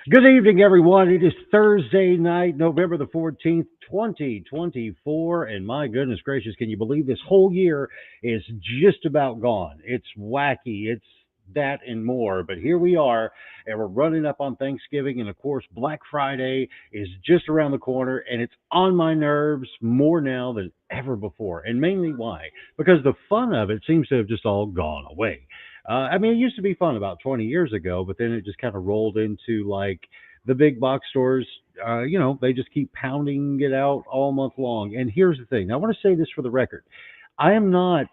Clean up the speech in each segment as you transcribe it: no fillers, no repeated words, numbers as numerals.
Good evening, everyone. It is Thursday night, November the 14th, 2024. And my goodness gracious, can you believe this whole year is just about gone? It's wacky. It's that and more. But here we are, and we're running up on Thanksgiving. And of course, Black Friday is just around the corner, and it's on my nerves more now than ever before. And mainly why? Because the fun of it seems to have just all gone away. I mean, it used to be fun about 20 years ago, but then it just kind of rolled into like the big box stores. They just keep pounding it out all month long. And here's the thing, I want to say this for the record. I am not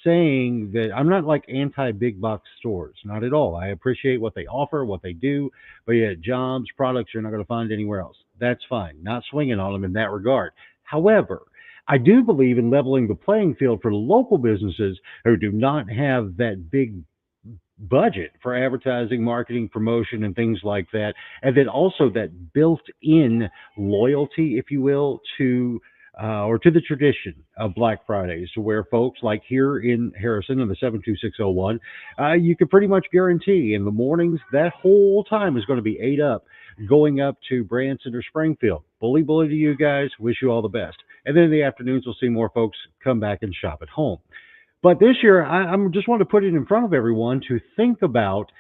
saying that I'm not like anti big box stores, not at all. I appreciate what they offer, what they do, but yet jobs, products you're not going to find anywhere else. That's fine. Not swinging on them in that regard. However, I do believe in leveling the playing field for local businesses who do not have that big budget for advertising, marketing, promotion, and things like that. And then also that built in loyalty, if you will, to or to the tradition of Black Fridays, to where folks like here in Harrison in the 72601, you can pretty much guarantee in the mornings that whole time is going to be ate up going up to Branson or Springfield. Bully to you guys. Wish you all the best. And then in the afternoons, we'll see more folks come back and shop at home. But this year, I'm just want to put it in front of everyone to think about,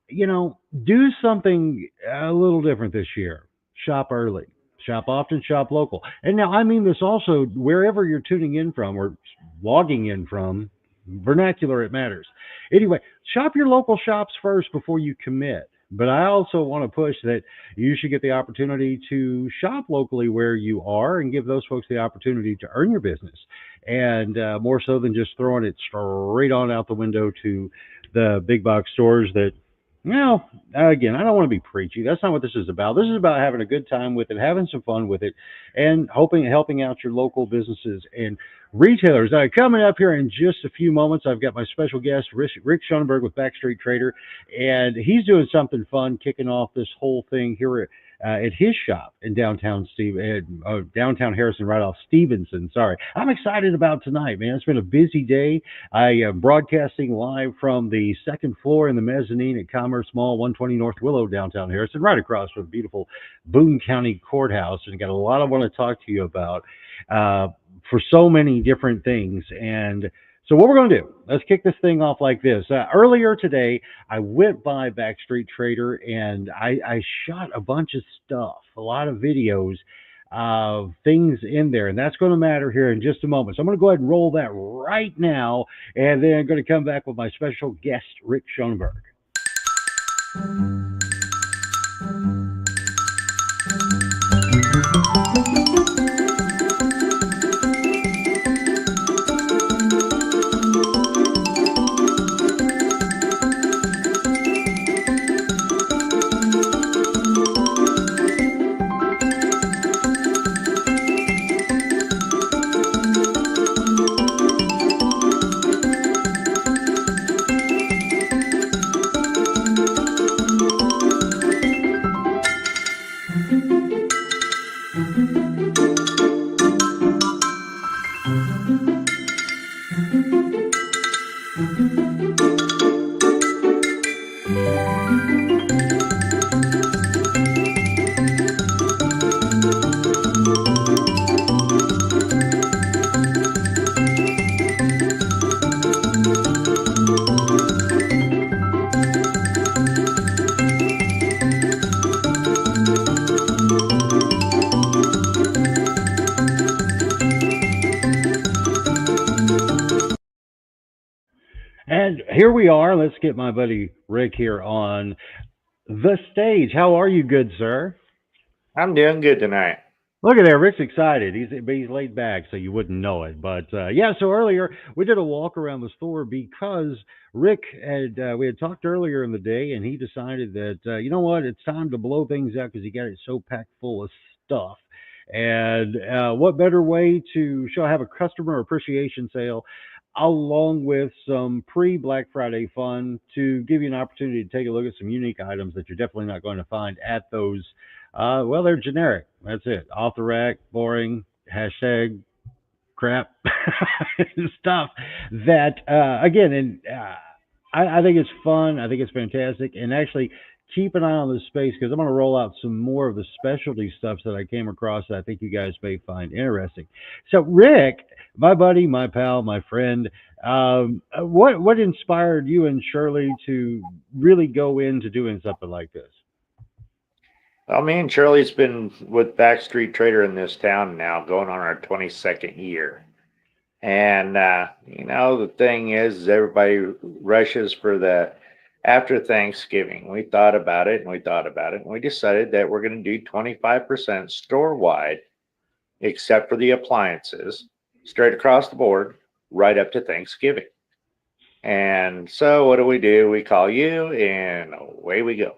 do something a little different this year. Shop early, shop often, shop local. And now I mean this also wherever you're tuning in from or logging in from, vernacular, it matters. Anyway, shop your local shops first before you commit. But I also want to push that you should get the opportunity to shop locally where you are and give those folks the opportunity to earn your business. And more so than just throwing it straight on out the window to the big box stores that, again, I don't want to be preachy. That's not what this is about. This is about having a good time with it, having some fun with it, and helping out your local businesses and retailers. Coming up here in just a few moments, I've got my special guest, Rick Schoenberger with Backstreet Trader, and he's doing something fun, kicking off this whole thing here at his shop in downtown Harrison, right off Stevenson. Sorry, I'm excited about tonight, man. It's been a busy day. I am broadcasting live from the second floor in the mezzanine at Commerce Mall, 120 North Willow, downtown Harrison, right across from the beautiful Boone County Courthouse, and got a lot I want to talk to you about. For so many different things. And so what we're going to do, let's kick this thing off like this. Earlier today, I went by Backstreet Trader and I shot a bunch of stuff, a lot of videos of things in there. And that's going to matter here in just a moment. So I'm going to go ahead and roll that right now. And then I'm going to come back with my special guest, Rick Schoenberg. And here we are. Let's get my buddy Rick here on the stage. How are you, good sir? I'm doing good tonight. Look at there, Rick's excited. He's laid back, so you wouldn't know it. But yeah, so earlier we did a walk around the store because Rick had we had talked earlier in the day, and he decided that you know what, it's time to blow things out because he got it so packed full of stuff. And what better way to show have a customer appreciation sale along with some pre Black Friday fun to give you an opportunity to take a look at some unique items that you're definitely not going to find at those. Well, they're generic. That's it. Off the rack, boring, hashtag crap stuff that, again, and I think it's fun. I think it's fantastic. And actually, keep an eye on this space because I'm going to roll out some more of the specialty stuff that I came across that I think you guys may find interesting. So, Rick, my buddy, my pal, my friend, what inspired you and Shirley to really go into doing something like this? Well, me and Shirley's been with Backstreet Trader in this town now, going on our 22nd year. And, the thing is everybody rushes for the after Thanksgiving. We thought about it and we thought about it, and we decided that we're going to do 25% store wide, except for the appliances, straight across the board, right up to Thanksgiving. And so what do? We call you, and away we go.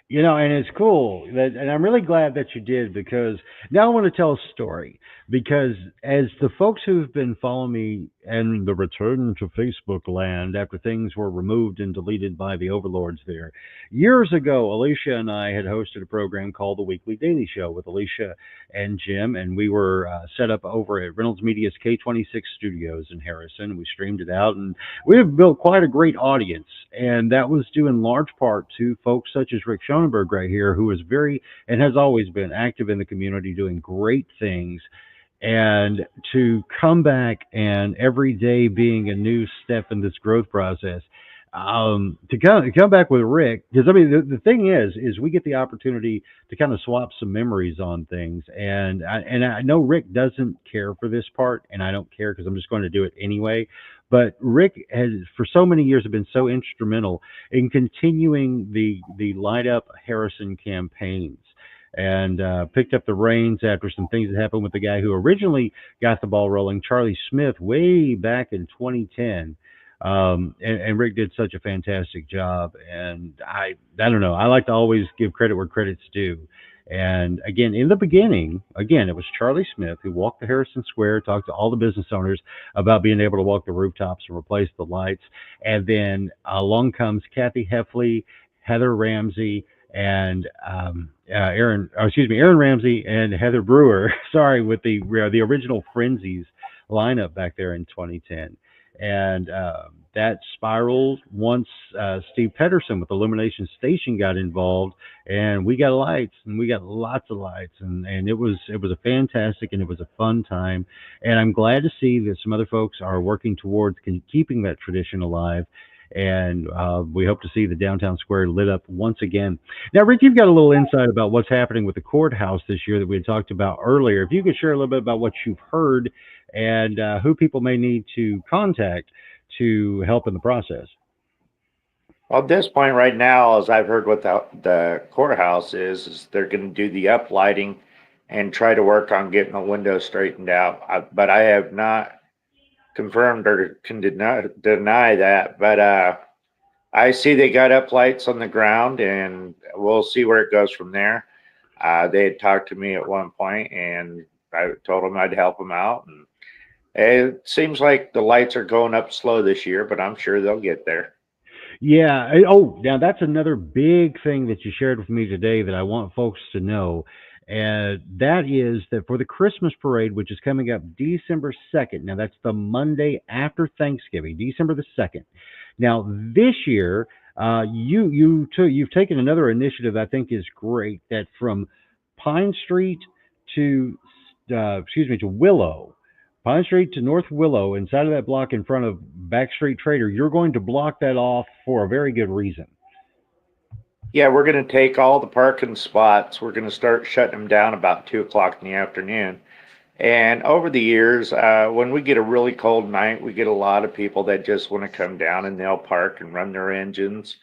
And it's cool that, and I'm really glad that you did because now I want to tell a story. Because as the folks who've been following me and the return to Facebook land after things were removed and deleted by the overlords there, years ago, Alicia and I had hosted a program called The Weekly Daily Show with Alicia and Jim, and we were set up over at Reynolds Media's K26 studios in Harrison. We streamed it out, and we have built quite a great audience, and that was due in large part to folks such as Rick Schoenberger right here, who is very and has always been active in the community, doing great things. And to come back and every day being a new step in this growth process, to come back with Rick, because I mean the thing is we get the opportunity to kind of swap some memories on things, and I know Rick doesn't care for this part, and I don't care because I'm just going to do it anyway. But Rick has, for so many years, have been so instrumental in continuing the Light Up Harrison campaigns. And picked up the reins after some things that happened with the guy who originally got the ball rolling, Charlie Smith, way back in 2010. And Rick did such a fantastic job. And I don't know. I like to always give credit where credit's due. And again, in the beginning, it was Charlie Smith who walked the Harrison Square, talked to all the business owners about being able to walk the rooftops and replace the lights. And then along comes Kathy Heffley, Heather Ramsey, and Aaron Ramsey and Heather Brewer. Sorry, with the original Frenzies lineup back there in 2010, and that spiraled once Steve Pedersen with Illumination Station got involved, and we got lights, and we got lots of lights, and it was a fantastic and it was a fun time, and I'm glad to see that some other folks are working towards keeping that tradition alive. And we hope to see the downtown square lit up once again. Now, Rick, you've got a little insight about what's happening with the courthouse this year that we had talked about earlier. If you could share a little bit about what you've heard and who people may need to contact to help in the process. Well, at this point right now, as I've heard what the courthouse is they're going to do the uplighting and try to work on getting the windows straightened out. But I have not confirmed or can deny that. But I see they got up lights on the ground, and we'll see where it goes from there. They had talked to me at one point, and I told them I'd help them out. And it seems like the lights are going up slow this year, but I'm sure they'll get there. Yeah. Oh, now that's another big thing that you shared with me today that I want folks to know. And that is that for the Christmas parade, which is coming up December 2nd, now that's the Monday after Thanksgiving, December the 2nd. Now, this year, you've taken another initiative I think is great, that from Pine Street to, to Willow, Pine Street to North Willow, inside of that block in front of Backstreet Trader, you're going to block that off for a very good reason. Yeah, we're going to take all the parking spots. We're going to start shutting them down about 2 o'clock in the afternoon. And over the years, when we get a really cold night, we get a lot of people that just want to come down and they'll park and run their engines.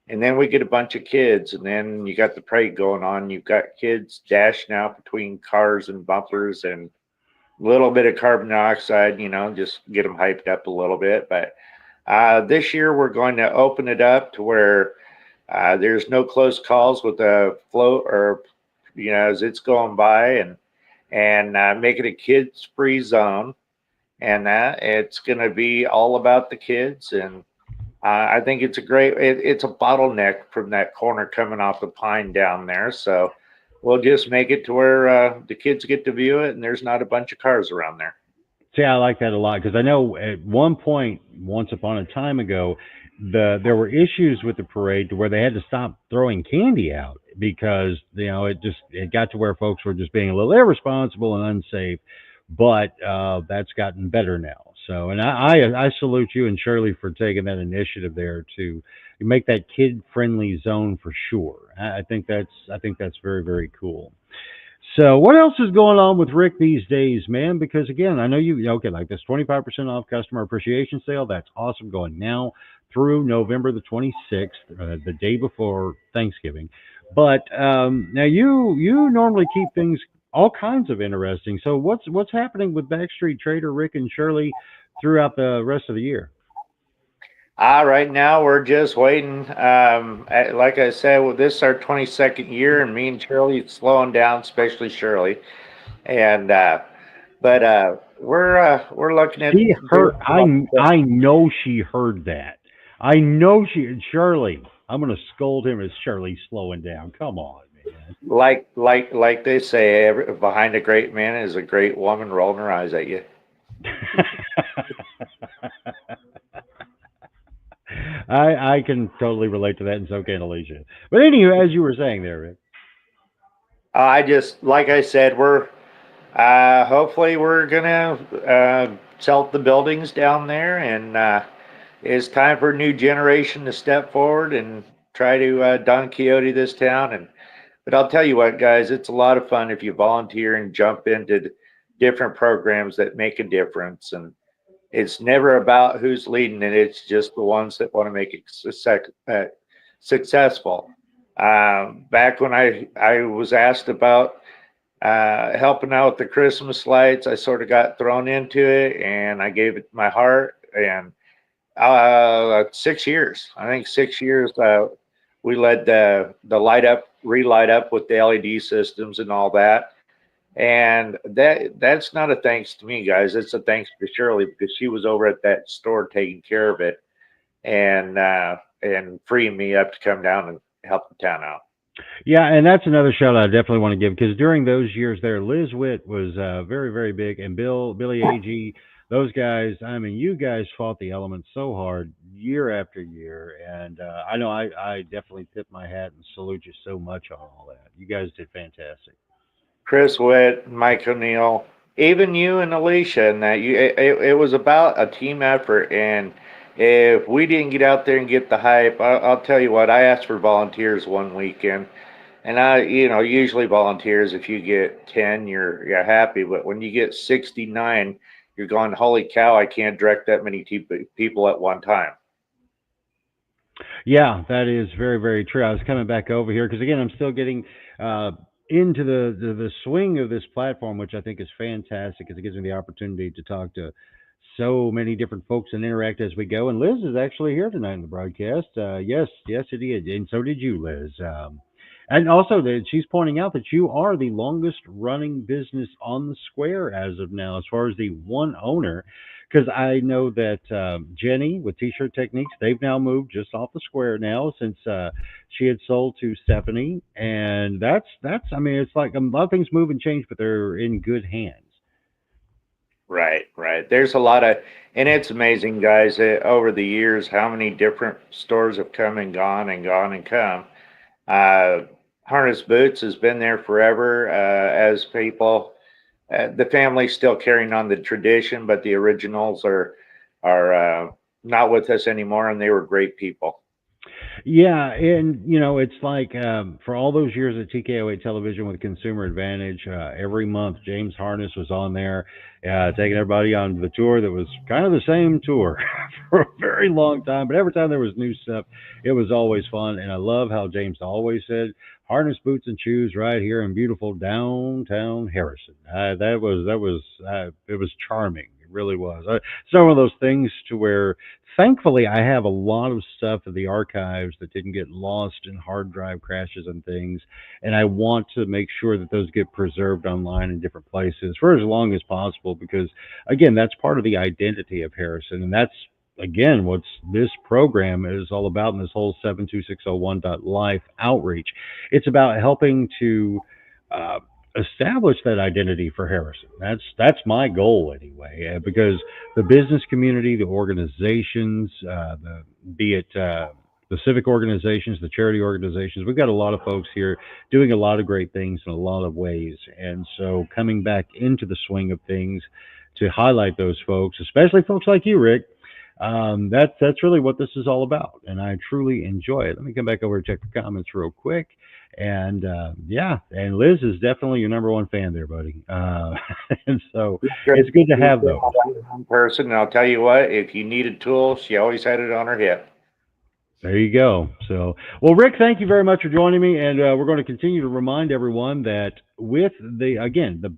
And then we get a bunch of kids, and then you got the parade going on. You've got kids dashing out between cars and bumpers and a little bit of carbon dioxide, just get them hyped up a little bit. But this year we're going to open it up to where there's no close calls with the float or, as it's going by, and make it a kids free zone. And that it's going to be all about the kids. And I think it's it's a bottleneck from that corner coming off the Pine down there. So we'll just make it to where the kids get to view it and there's not a bunch of cars around there. See, I like that a lot because I know at one point, once upon a time ago, there were issues with the parade to where they had to stop throwing candy out because it got to where folks were just being a little irresponsible and unsafe. But that's gotten better now. So, and I salute you and Shirley for taking that initiative there to make that kid friendly zone for sure. I think that's very very cool. So, what else is going on with Rick these days, man? Because again, I know okay, like this 25% off customer appreciation sale. That's awesome, going now through November the 26th, the day before Thanksgiving. But now you normally keep things all kinds of interesting. So, what's happening with Backstreet Trader, Rick and Shirley throughout the rest of the year? Right now we're just waiting. Like I said, well, this is our 22nd year, and me and Shirley slowing down, especially Shirley. And but we're looking at She doing heard. a lot of stuff. I know she heard that. I know she. Shirley, I'm gonna scold him as Shirley's slowing down. Come on, man. Like they say, behind a great man is a great woman rolling her eyes at you. I can totally relate to that, and so can Alicia. But anyway, as you were saying there, Rick. I just like I said, we're hopefully we're gonna sell the buildings down there, and it's time for a new generation to step forward and try to Don Quixote this town. And but I'll tell you what, guys, it's a lot of fun if you volunteer and jump into different programs that make a difference. And it's never about who's leading it; it's just the ones that want to make it successful. Back when I was asked about helping out with the Christmas lights, I sort of got thrown into it, and I gave it my heart. And 6 years, I think 6 years, we led the light up, relight up with the LED systems and all that. And that's not a thanks to me, guys. It's a thanks to Shirley because she was over at that store taking care of it and freeing me up to come down and help the town out. Yeah, and that's another shout I definitely want to give because during those years there, Liz Witt was very, very big, and Billy Ag, those guys. I mean, you guys fought the elements so hard year after year, and I know I definitely tip my hat and salute you so much on all that. You guys did fantastic. Chris Witt, Mike O'Neill, even you and Alicia, and that it was about a team effort. And if we didn't get out there and get the hype, I'll tell you what. I asked for volunteers one weekend, and usually volunteers. If you get 10, you're happy. But when you get 69, you're going, holy cow! I can't direct that many people at one time. Yeah, that is very, very true. I was coming back over here because again, I'm still getting uh, into the swing of this platform, which I think is fantastic because it gives me the opportunity to talk to so many different folks and interact as we go. And Liz is actually here tonight in the broadcast. Yes, yes, it is, and so did you, Liz. And also, that she's pointing out that you are the longest running business on the square as of now, as far as the one owner. Because I know that Jenny with T-shirt Techniques, they've now moved just off the square now since she had sold to Stephanie, and that's. I mean, it's like a lot of things move and change, but they're in good hands. Right, right. There's a lot of, and it's amazing, guys, over the years how many different stores have come and gone and gone and come. Uh, Harness Boots has been there forever. As people, the family's still carrying on the tradition, but the originals are not with us anymore, and they were great people. Yeah, and it's like for all those years at TKO8 Television with Consumer Advantage, every month James Harness was on there, taking everybody on the tour that was kind of the same tour for a very long time. But every time there was new stuff, it was always fun. And I love how James always said, "Harness, boots, and shoes, right here in beautiful downtown Harrison." It was charming. It really was. It's one of those things to where thankfully I have a lot of stuff in the archives that didn't get lost in hard drive crashes and things, and I want to make sure that those get preserved online in different places for as long as possible because again, that's part of the identity of Harrison, and that's again what's this program is all about in this whole 72601 life outreach. It's about helping to uh, establish that identity for Harrison. That's my goal anyway, because the business community, the organizations, be it the civic organizations, the charity organizations, we've got a lot of folks here doing a lot of great things in a lot of ways, and so coming back into the swing of things to highlight those folks, especially folks like you, Rick. That's really what this is all about, and I truly enjoy it. Let me come back over and check the comments real quick. And yeah, and Liz is definitely your number one fan there, buddy. And so it's good to have those. One person, and I'll tell you what, if you need a tool, she always had it on her hip. There you go. So, well, Rick, thank you very much for joining me, and we're going to continue to remind everyone that with the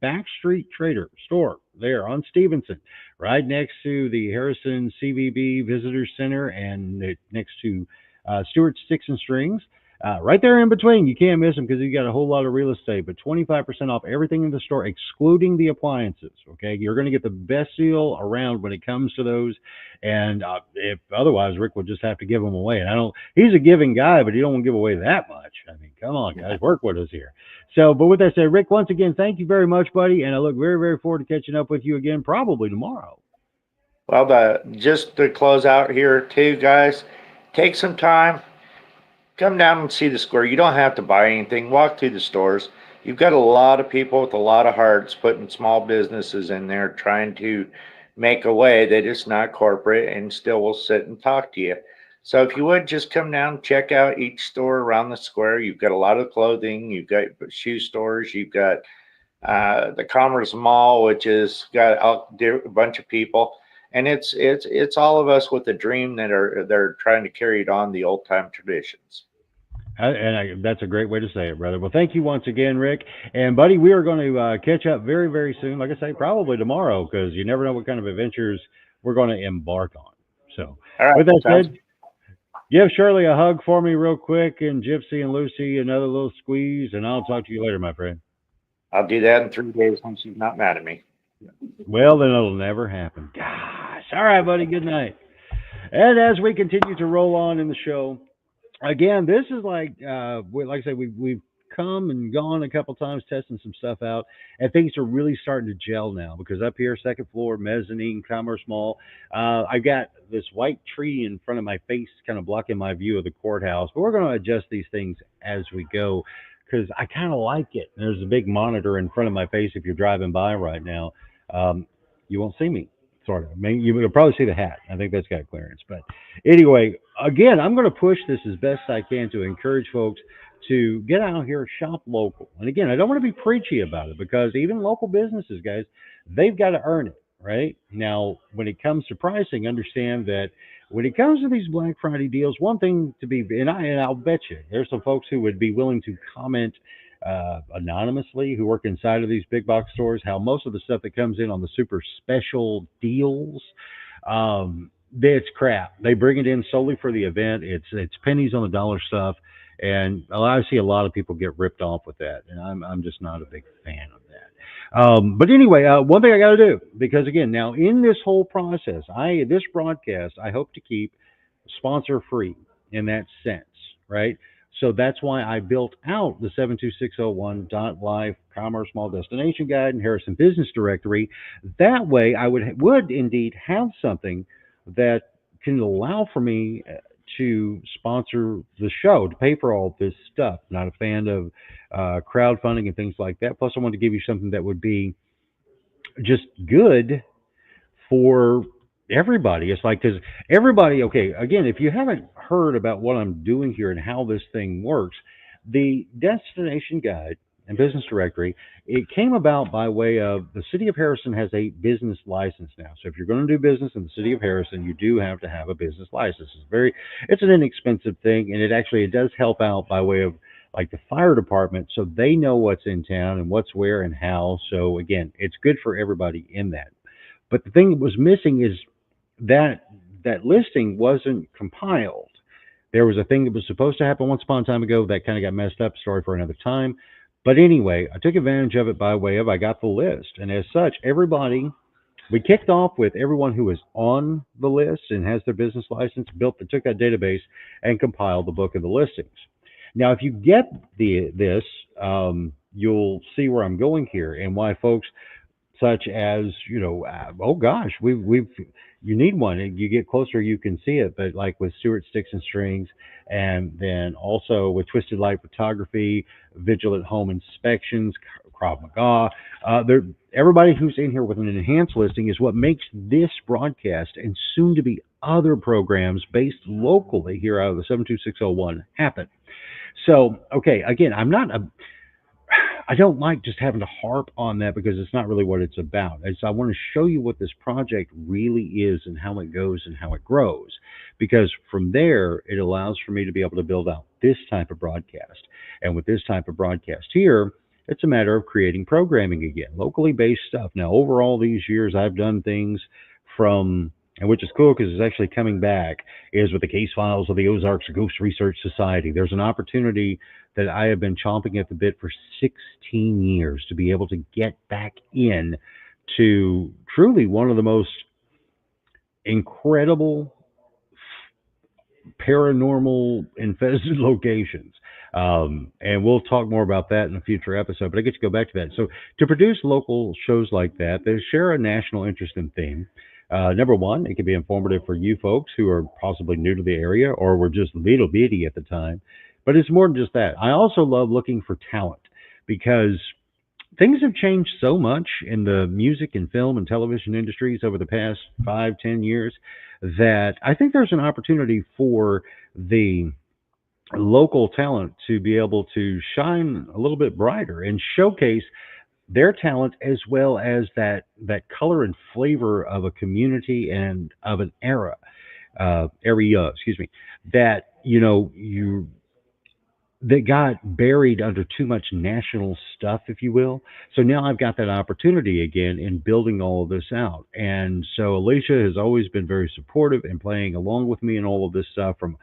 Backstreet Trader store there on Stevenson, right next to the Harrison CVB Visitor Center, and next to Stewart Sticks and Strings. Right there in between, you can't miss them because you got a whole lot of real estate. But 25% off everything in the store, excluding the appliances. Okay, you're going to get the best deal around when it comes to those. And if otherwise, Rick will just have to give them away. And I don't. He's a giving guy, but he don't want to give away that much. I mean, come on, guys, work with us here. So, but with that said, Rick, once again, thank you very much, buddy. And I look very, very forward to catching up with you again, probably tomorrow. Well, just to close out here too, guys, take some time. Come down and see the square. You don't have to buy anything. Walk through the stores. You've got a lot of people with a lot of hearts putting small businesses in there trying to make a way that is not corporate and still will sit and talk to you. So if you would just come down, check out each store around the square. You've got a lot of clothing. You've got shoe stores. You've got the Commerce Mall, which has got a bunch of people. And it's all of us with a dream that they're trying to carry it on the old time traditions. That's a great way to say it, brother. Well, thank you once again, Rick. And, buddy, we are going to catch up very, very soon. Like I say, probably tomorrow, because you never know what kind of adventures we're going to embark on. So, all right, with that said, give Shirley a hug for me real quick, and Gypsy and Lucy another little squeeze, and I'll talk to you later, my friend. I'll do that in 3 days when she's not mad at me. Well, then it'll never happen. Gosh. All right, buddy. Good night. And as we continue to roll on in the show, again, this is like I say, we've come and gone a couple times testing some stuff out, and things are really starting to gel now because up here, second floor, mezzanine, Commerce Mall, I got this white tree in front of my face kind of blocking my view of the courthouse, but we're going to adjust these things as we go because I kind of like it. There's a big monitor in front of my face if you're driving by right now. You won't see me, sort of. I mean, you'll probably see the hat. I think that's got clearance. But anyway, again, I'm going to push this as best I can to encourage folks to get out here, shop local. And again, I don't want to be preachy about it because even local businesses, guys, they've got to earn it, right? Now, when it comes to pricing, understand that when it comes to these Black Friday deals, one thing to be, and I'll bet you, there's some folks who would be willing to comment anonymously who work inside of these big box stores, how most of the stuff that comes in on the super special deals, it's crap. They bring it in solely for the event. It's pennies on the dollar stuff, and I see a lot of people get ripped off with that, and I'm just not a big fan of that. But anyway, one thing I got to do, because again, now in this whole process, this broadcast I hope to keep sponsor free in that sense, right? So that's why I built out the 72601.life Commerce Mall Destination Guide and Harrison Business Directory. That way I would indeed have something that can allow for me to sponsor the show, to pay for all this stuff. Not a fan of crowdfunding and things like that. Plus I wanted to give you something that would be just good for everybody. It's like, because everybody, okay, again, if you haven't heard about what I'm doing here and how this thing works, the Destination Guide and Business Directory, it came about by way of the city of Harrison has a business license now. So if you're going to do business in the city of Harrison, you do have to have a business license. It's an inexpensive thing, and it does help out by way of like the fire department, so they know what's in town and what's where and how. So again, it's good for everybody in that. But the thing that was missing is that listing wasn't compiled. There was a thing that was supposed to happen once upon a time ago that kind of got messed up. Story for another time. But anyway, I took advantage of it by way of I got the list. And as such, we kicked off with everyone who is on the list and has their business license, took that database and compiled the book of the listings. Now, if you get this, you'll see where I'm going here and why folks such as oh gosh, we've you need one, and you get closer you can see it, but like with Stewart Sticks and Strings, and then also with Twisted Light Photography, Vigilant Home Inspections, Krav Maga. There, everybody who's in here with an enhanced listing is what makes this broadcast and soon to be other programs based locally here out of the 72601 happen. So, okay, again, I don't like just having to harp on that because it's not really what it's about. I want to show you what this project really is and how it goes and how it grows. Because from there, it allows for me to be able to build out this type of broadcast. And with this type of broadcast here, it's a matter of creating programming again, locally based stuff. Now, over all these years, I've done things from, and which is cool because it's actually coming back, is with the case files of the Ozarks Ghost Research Society. There's an opportunity that I have been chomping at the bit for 16 years to be able to get back in to truly one of the most incredible paranormal infested locations. And we'll talk more about that in a future episode, but I get to go back to that. So, to produce local shows like that, they share a national interest and theme. Number one, it can be informative for you folks who are possibly new to the area or were just little bitty at the time. But it's more than just that. I also love looking for talent because things have changed so much in the music and film and television industries over the past 5, 10 years that I think there's an opportunity for the local talent to be able to shine a little bit brighter and showcase their talent as well as that color and flavor of a community and of an area, excuse me, that you that got buried under too much national stuff, if you will. So now I've got that opportunity again in building all of this out. And so Alicia has always been very supportive and playing along with me in all of this stuff from,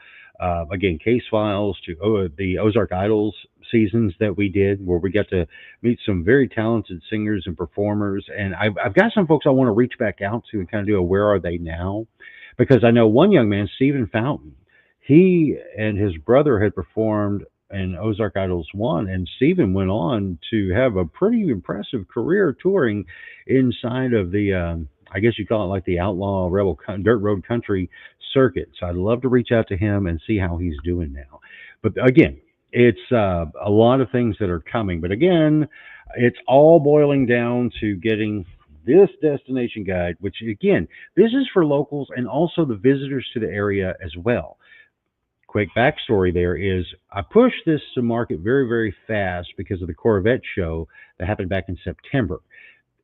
again, case files to the Ozark Idols seasons that we did, where we got to meet some very talented singers and performers. And I've got some folks I want to reach back out to and kind of do a where are they now? Because I know one young man, Stephen Fountain, he and his brother had performed in Ozark Idols 1, and Steven went on to have a pretty impressive career touring inside of the, I guess you call it like the outlaw rebel dirt road country circuit. So I'd love to reach out to him and see how he's doing now. But again, it's a lot of things that are coming. But again, it's all boiling down to getting this destination guide, which again, this is for locals and also the visitors to the area as well. Quick backstory there is I pushed this to market very, very fast because of the Corvette show that happened back in September.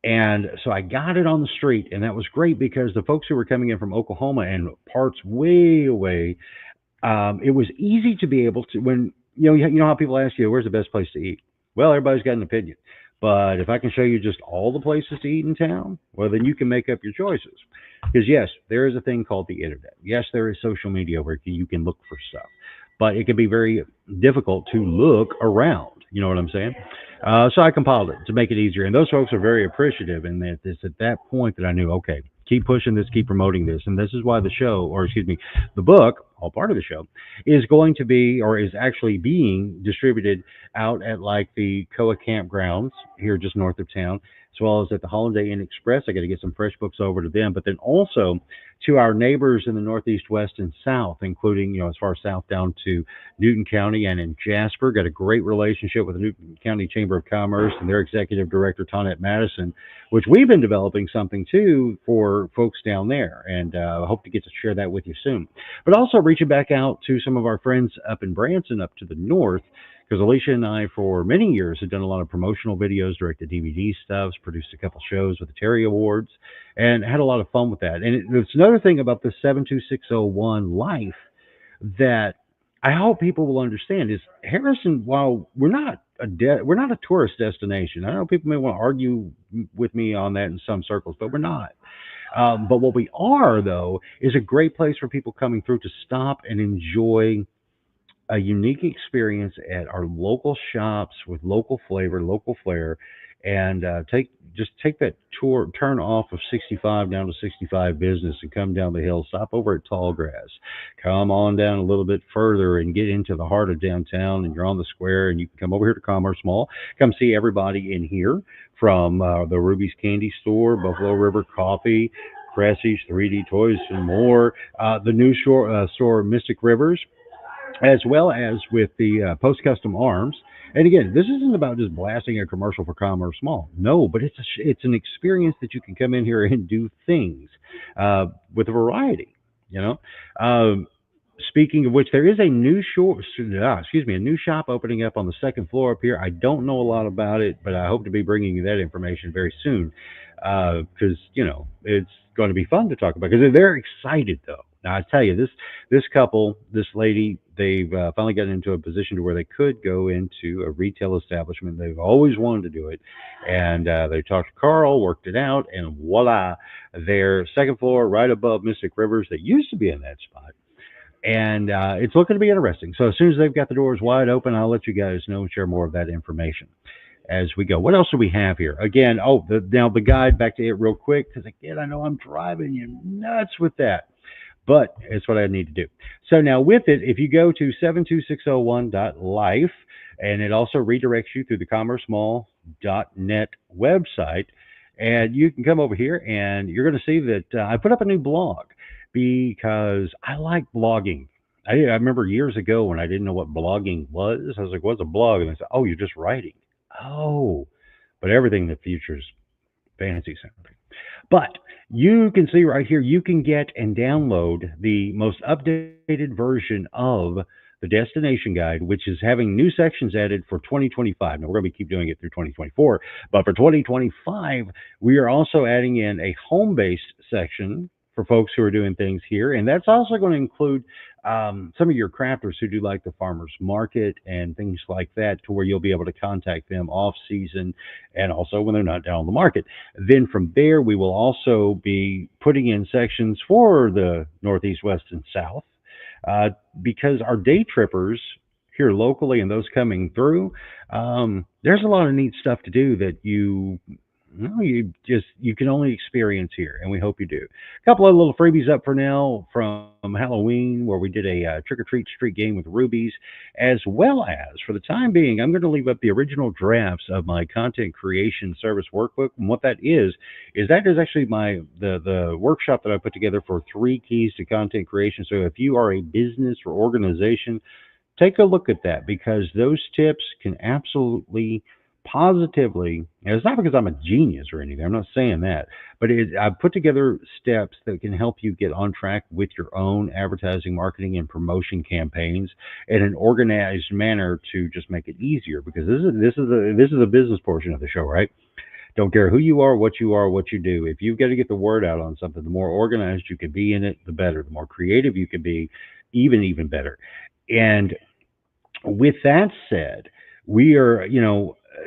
And so I got it on the street, and that was great because the folks who were coming in from Oklahoma and parts way away, it was easy to be able to, when, you know how people ask you, where's the best place to eat? Well, everybody's got an opinion. But if I can show you just all the places to eat in town, well, then you can make up your choices. Because yes, there is a thing called the internet. Yes, there is social media where you can look for stuff, but it can be very difficult to look around. You know what I'm saying? So I compiled it to make it easier, and those folks are very appreciative. And it's at that point that I knew, okay, keep pushing this, keep promoting this, and this is why the show, or excuse me, the book, all part of the show, is going to be, or is actually being distributed out at like the Koa campgrounds here just north of town, as well as at the Holiday Inn Express. I got to get some fresh books over to them, but then also to our neighbors in the Northeast, West, and South, including, as far south down to Newton County and in Jasper. Got a great relationship with the Newton County Chamber of Commerce and their executive director, Tonette Madison, which we've been developing something too for folks down there. And I hope to get to share that with you soon. But also reaching back out to some of our friends up in Branson, up to the north, because Alicia and I, for many years, have done a lot of promotional videos, directed DVD stuffs, produced a couple shows with the Terry Awards, and had a lot of fun with that. And it's another thing about the 72601 life that I hope people will understand is Harrison, while we're not a tourist destination. I know people may want to argue with me on that in some circles, but we're not. But what we are, though, is a great place for people coming through to stop and enjoy a unique experience at our local shops with local flavor, local flair, and take that tour, turn off of 65 down to 65 business, and come down the hill. Stop over at Tallgrass. Come on down a little bit further and get into the heart of downtown, and you're on the square, and you can come over here to Commerce Mall. Come see everybody in here from the Ruby's Candy Store, Buffalo River Coffee, Cressy's 3D Toys, and more. The new store, Mystic Rivers, as well as with the Post Custom Arms. And again, this isn't about just blasting a commercial for Commerce Mall. No, but it's an experience that you can come in here and do things with a variety. You know, um, speaking of which, there is a new a new shop opening up on the second floor up here. I don't know a lot about it, but I hope to be bringing you that information very soon because it's going to be fun to talk about because they're excited though. Now I tell you, this couple, this lady, they've finally gotten into a position to where they could go into a retail establishment. They've always wanted to do it, and they talked to Carl, worked it out, and voila, their second floor, right above Mystic Rivers, that used to be in that spot, and it's looking to be interesting. So as soon as they've got the doors wide open, I'll let you guys know and share more of that information as we go. What else do we have here? Again, now the guide, back to it real quick, because again, I know I'm driving you nuts with that, but it's what I need to do. So now with it, if you go to 72601.life, and it also redirects you through the commercemall.net website, and you can come over here and you're going to see that I put up a new blog because I like blogging. I remember years ago when I didn't know what blogging was. I was like, what's a blog? And I said, oh, you're just writing. Oh, but everything in the future is fancy sounding. But you can see right here, you can get and download the most updated version of the destination guide, which is having new sections added for 2025. Now, we're going to keep doing it through 2024, but for 2025, we are also adding in a home based section for folks who are doing things here. And that's also going to include some of your crafters who do like the farmers market and things like that, to where you'll be able to contact them off season and also when they're not down on the market. Then from there, we will also be putting in sections for the Northeast, West, and South uh, because our day trippers here locally and those coming through, there's a lot of neat stuff to do that you can only experience here, and we hope you do. A couple of little freebies up for now from Halloween, where we did a trick or treat street game with rubies, as well as for the time being, I'm going to leave up the original drafts of my content creation service workbook. And what that is actually the workshop that I put together for 3 keys to content creation. So if you are a business or organization, take a look at that because those tips can absolutely positively, and it's not because I'm a genius or anything, I'm not saying that, but I put together steps that can help you get on track with your own advertising, marketing, and promotion campaigns in an organized manner to just make it easier, because this is a business portion of the show, right? Don't care who you are, what you do. If you've got to get the word out on something, the more organized you can be in it, the better. The more creative you can be, even better. And with that said, we are,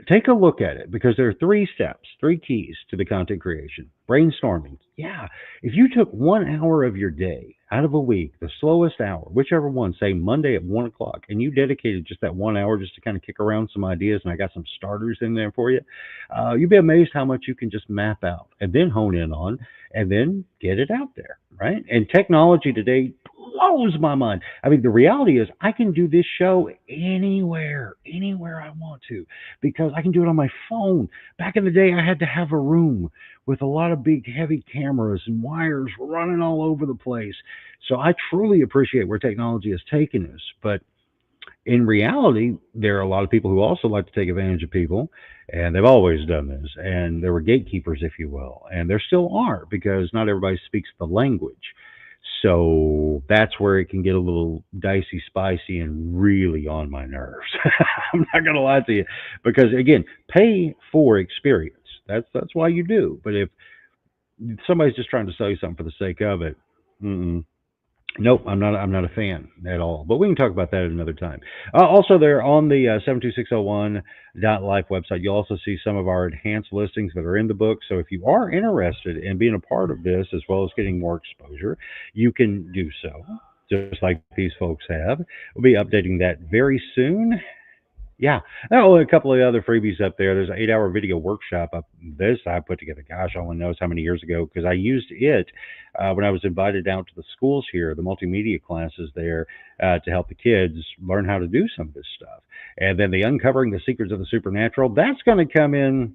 take a look at it because there are 3 steps, 3 keys to the content creation. Brainstorming. Yeah. If you took 1 hour of your day out of a week, the slowest hour, whichever one, say Monday at 1 o'clock, and you dedicated just that 1 hour just to kind of kick around some ideas, and I got some starters in there for you, you'd be amazed how much you can just map out and then hone in on and then get it out there, right? And technology today blows my mind. I mean, the reality is I can do this show anywhere I want to because I can do it on my phone. Back in the day, I had to have a room with a lot of big, heavy cameras and wires running all over the place. So I truly appreciate where technology has taken us. But in reality, there are a lot of people who also like to take advantage of people, and they've always done this. And there were gatekeepers, if you will, and there still are because not everybody speaks the language. So that's where it can get a little dicey, spicy, and really on my nerves. I'm not going to lie to you, because again, pay for experience. That's why you do. But if somebody's just trying to sell you something for the sake of it, mm-mm. Nope, I'm not a fan at all. But we can talk about that at another time. Also, there on the 72601.life website, you'll also see some of our enhanced listings that are in the book. So if you are interested in being a part of this, as well as getting more exposure, you can do so. just like these folks have. We'll be updating that very soon. Yeah. Oh, a couple of other freebies up there. There's an 8-hour video workshop up this I put together. Gosh, no one knows how many years ago because I used it when I was invited out to the schools here, the multimedia classes there, to help the kids learn how to do some of this stuff. And then the Uncovering the Secrets of the Supernatural, that's going to come in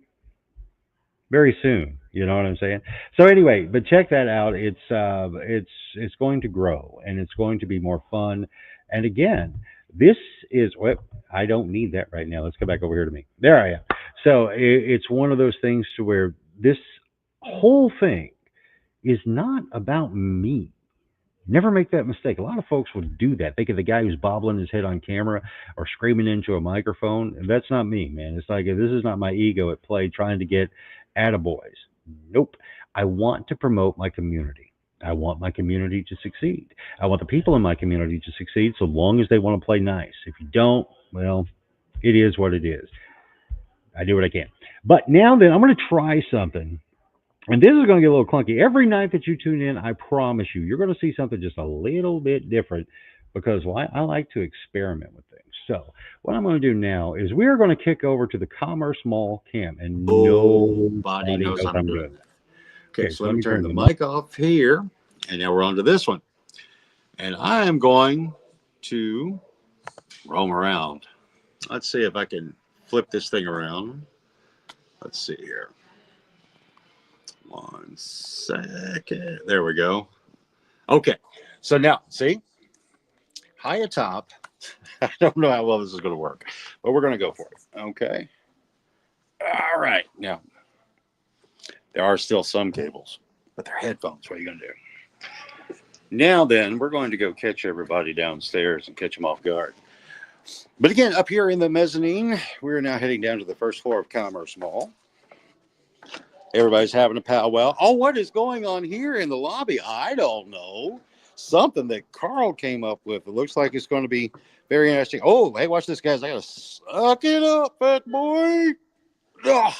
very soon. You know what I'm saying? So anyway, but check that out. It's going to grow and it's going to be more fun. And again, this is what I don't need that right now. Let's come back over here to me. There I am. So it's one of those things to where this whole thing is not about me. Never make that mistake. A lot of folks would do that. Think of the guy who's bobbling his head on camera or screaming into a microphone. And that's not me, man. It's like this is not my ego at play trying to get attaboys. Nope. I want to promote my community. I want my community to succeed. I want the people in my community to succeed so long as they want to play nice. If you don't, well, it is what it is. I do what I can. But now then, I'm going to try something. And this is going to get a little clunky. Every night that you tune in, I promise you, you're going to see something just a little bit different because I like to experiment with things. So what I'm going to do now is we are going to kick over to the Commerce Mall camp, and nobody knows I'm doing that. Okay, so let me turn the mic off here, and now we're on to this one. And I am going to roam around. Let's see if I can flip this thing around. Let's see here. 1 second. There we go. Okay, so now, see? High atop. I don't know how well this is going to work, but we're going to go for it. Okay. All right. Now, there are still some cables, but they're headphones. What are you going to do? Now then, we're going to go catch everybody downstairs and catch them off guard. But again, up here in the mezzanine, we're now heading down to the first floor of Commerce Mall. Everybody's having a powwow. Oh, what is going on here in the lobby? I don't know. Something that Carl came up with. It looks like it's going to be very interesting. Oh, hey, watch this, guys. I got to suck it up, fat boy. Ugh.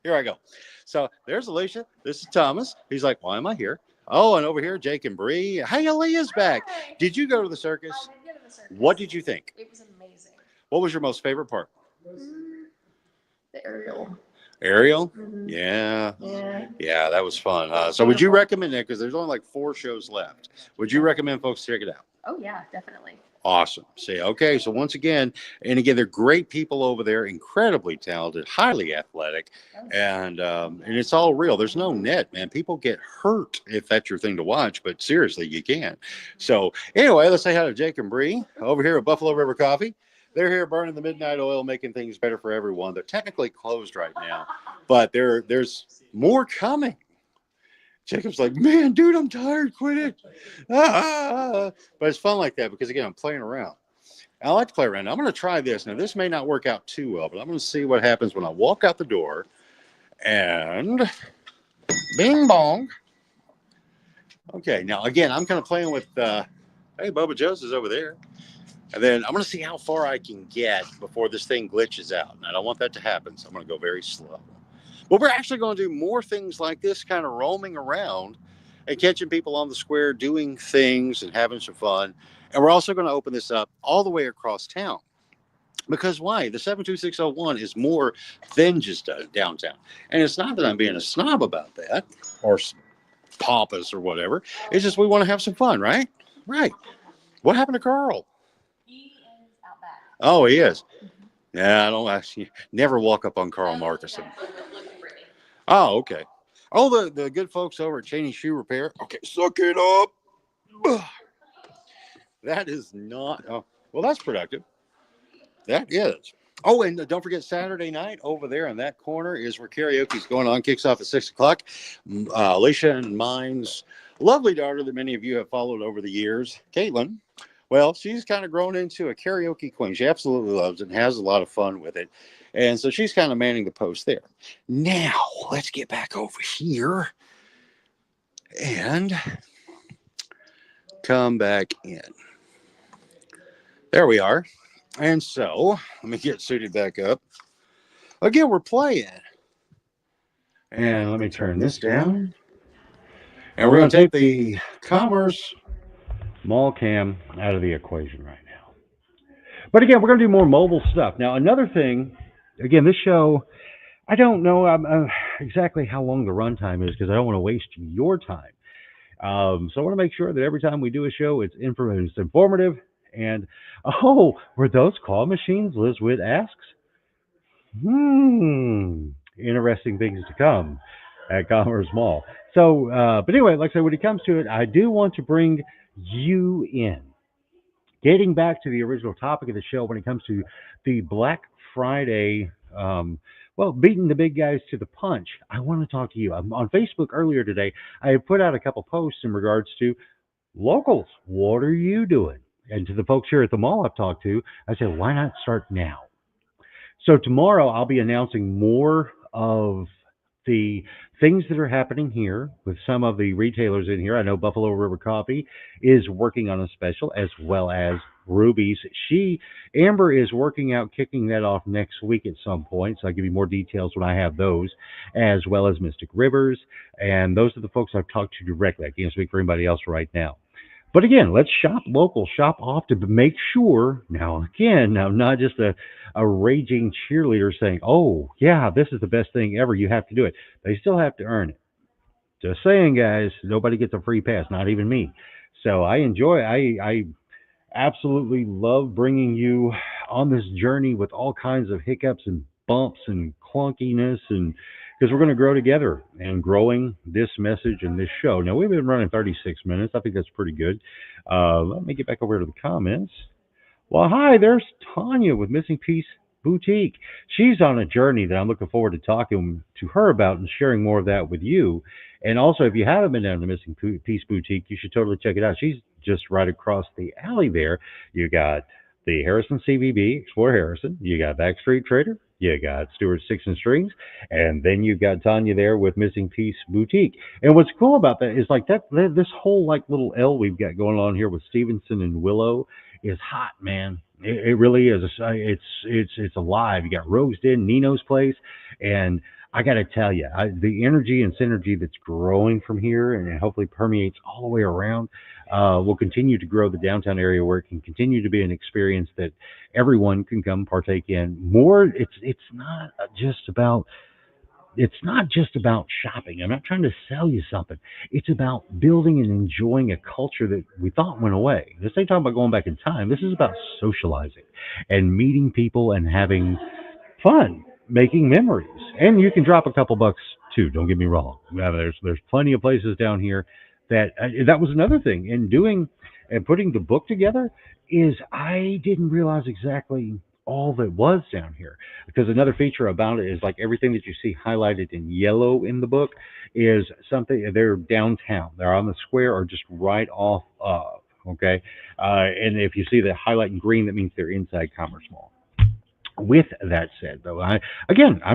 Here I go. So there's Alicia. This is Thomas. He's like, why am I here? Oh, and over here, Jake and Bree. Hey, Aaliyah's back. Did you go to the circus? I did go to the circus. What did you think? It was amazing. What was your most favorite part? The aerial. Ariel? Mm-hmm. Yeah. Yeah. Yeah, that was fun. So would you recommend it? Because there's only like 4 shows left. Would you recommend folks check it out? Oh, yeah, definitely. Awesome. See, okay. So once again, and again, they're great people over there, incredibly talented, highly athletic, and it's all real. There's no net, man. People get hurt if that's your thing to watch, but seriously, you can. So anyway, let's say hi to Jake and Bree over here at Buffalo River Coffee. They're here burning the midnight oil, making things better for everyone. They're technically closed right now, but there's more coming. Jacob's like, man, dude, I'm tired. Quit it. But it's fun like that because, again, I'm playing around. I like to play around. I'm going to try this. Now, this may not work out too well, but I'm going to see what happens when I walk out the door and bing bong. Okay, now, again, I'm kind of playing with, hey, Bubba Joe's is over there. And then I'm going to see how far I can get before this thing glitches out. And I don't want that to happen, so I'm going to go very slow. But we're actually going to do more things like this, kind of roaming around and catching people on the square, doing things and having some fun. And we're also going to open this up all the way across town. Because why? The 72601 is more than just downtown. And it's not that I'm being a snob about that or pompous or whatever. It's just we want to have some fun, right? Right. What happened to Carl? He is out back. Oh, he is. Yeah, I don't actually never walk up on Carl Markuson. Oh, okay. Oh, the good folks over at Cheney Shoe Repair. Okay, suck it up. That is not. Oh, well, that's productive. That is. Oh, and don't forget Saturday night over there in that corner is where karaoke's going on. Kicks off at 6 o'clock. Alicia and mine's lovely daughter that many of you have followed over the years, Caitlin. Well, she's kind of grown into a karaoke queen. She absolutely loves it and has a lot of fun with it. And so she's kind of manning the post there. Now, let's get back over here and come back in. There we are. And so, let me get suited back up. Again, we're playing. And let me turn this down. And we're going to take the Commerce small cam out of the equation right now. But again, we're going to do more mobile stuff. Now, another thing, again, this show, I don't know exactly how long the runtime is because I don't want to waste your time. So I want to make sure that every time we do a show, it's informative. And, oh, were those call machines? Liz Witt asks. Interesting things to come at Commerce Mall. So, but anyway, like I said, when it comes to it, I do want to bring you in. Getting back to the original topic of the show when it comes to the Black Friday, beating the big guys to the punch, I want to talk to you. On Facebook earlier today, I had put out a couple posts in regards to locals. What are you doing? And to the folks here at the mall I've talked to, I said, why not start now? So tomorrow I'll be announcing more of the things that are happening here with some of the retailers in here. I know Buffalo River Coffee is working on a special as well as Ruby's. Amber is working out kicking that off next week at some point. So I'll give you more details when I have those, as well as Mystic Rivers. And those are the folks I've talked to directly. I can't speak for anybody else right now. But again, let's shop local, shop often, but make sure, now I'm not just a raging cheerleader saying, oh, yeah, this is the best thing ever. You have to do it. They still have to earn it. Just saying, guys, nobody gets a free pass, not even me. So I absolutely love bringing you on this journey with all kinds of hiccups and bumps and clunkiness, and because we're going to grow together and growing this message and this show. Now, we've been running 36 minutes. I think that's pretty good. Let me get back over to the comments. Well, hi, there's Tanya with Missing Piece Boutique. She's on a journey that I'm looking forward to talking to her about and sharing more of that with you. And also, if you haven't been down to Missing Piece Boutique, you should totally check it out. She's just right across the alley there. You got the Harrison CVB, Explore Harrison. You got Backstreet Trader. You got Stewart Sticks and Strings. And then you've got Tanya there with Missing Piece Boutique. And what's cool about that is like this whole like little L we've got going on here with Stevenson and Willow is hot, man. It really is. It's alive. You got Rogue's Den, Nino's Place, and I got to tell you, the energy and synergy that's growing from here and it hopefully permeates all the way around will continue to grow the downtown area where it can continue to be an experience that everyone can come partake in. More, it's not just about shopping. I'm not trying to sell you something. It's about building and enjoying a culture that we thought went away. This ain't talking about going back in time. This is about socializing and meeting people and having fun, making memories. And you can drop a couple bucks too. Don't get me wrong. There's plenty of places down here that was another thing in doing and putting the book together is I didn't realize exactly all that was down here, because another feature about it is like everything that you see highlighted in yellow in the book is something they're downtown, they're on the square or just right off of, okay, and if you see the highlight in green, that means they're inside Commerce Mall. With that said, though, I'm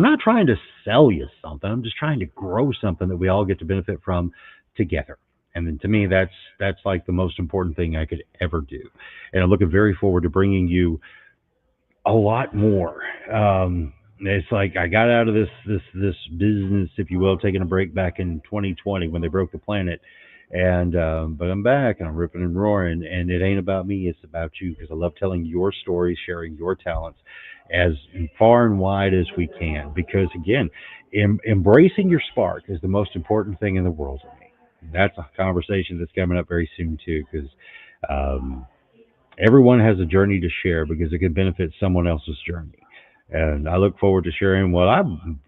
not trying to sell you something. I'm just trying to grow something that we all get to benefit from together. And then to me, that's like the most important thing I could ever do. And I'm looking very forward to bringing you a lot more. It's like I got out of this business, if you will, taking a break back in 2020 when they broke the planet, and but I'm back and I'm ripping and roaring, and it ain't about me, it's about you, because I love telling your stories, sharing your talents as far and wide as we can, because again, embracing your spark is the most important thing in the world to me. That's a conversation that's coming up very soon too, because everyone has a journey to share because it can benefit someone else's journey. And I look forward to sharing what I've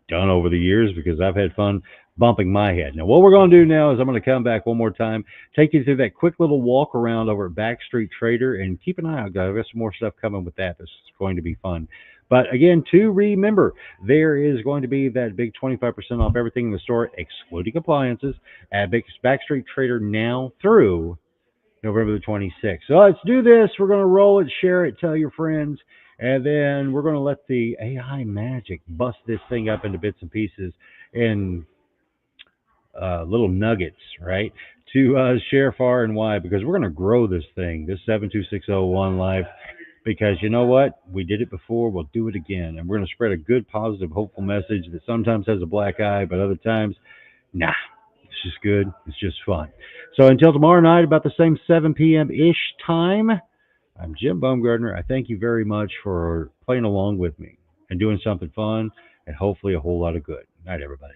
done over the years because I've had fun bumping my head. Now, what we're going to do now is I'm going to come back one more time, take you through that quick little walk around over at Backstreet Trader, and keep an eye out, guys. I've got some more stuff coming with that. This is going to be fun. But again, to remember, there is going to be that big 25% off everything in the store, excluding appliances, at Backstreet Trader now through November the 26th. So let's do this. We're going to roll it, share it, tell your friends, and then we're going to let the AI magic bust this thing up into bits and pieces in little nuggets, right, to share far and wide, because we're going to grow this thing, this 72601 Live, because you know what? We did it before. We'll do it again. And we're going to spread a good, positive, hopeful message that sometimes has a black eye, but other times, nah. It's just good. It's just fun. So until tomorrow night, about the same 7 p.m. ish time, I'm Jim Baumgartner. I thank you very much for playing along with me and doing something fun and hopefully a whole lot of good. Night, everybody.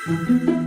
Thank you.